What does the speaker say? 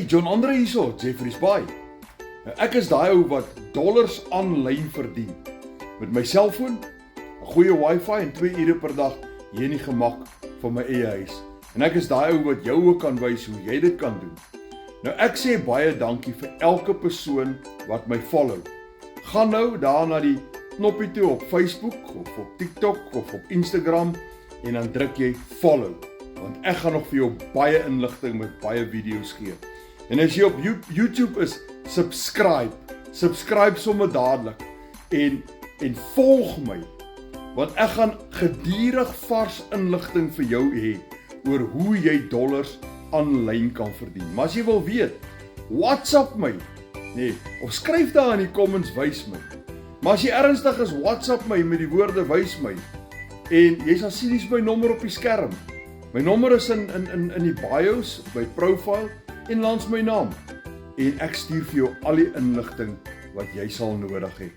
John Andre hierso, Jeffreys Bay. Ek is daai ou wat dollars aanlyn verdien. Met my selfoon, 'n goeie wifi en 2 ure per dag hier in die gemak van my eie huis. En ek is daai ou wat jou ook kan wys hoe jy dit kan doen. Nou ek sê baie dankie vir elke persoon wat my follow. Gaan nou daar na die knoppie toe op Facebook of op TikTok of op Instagram en dan druk jy follow. Want ek gaan nog vir jou baie inligting met baie video's gee. En as jy op YouTube is, subscribe sommer dadelik en volg my, want ek gaan gedurig vars inligting vir jou hê oor hoe jy dollars aanlyn kan verdien. Maar as jy wil weet, WhatsApp my, of skryf daar in die comments wys my. Maar as jy ernstig is, WhatsApp my met die woorde wys my. En jy sal sien dis my nommer op die skerm. My nommer is in die bios, my profile en langs my naam. En ek stuur vir jou al die inligting wat jy sal nodig hê.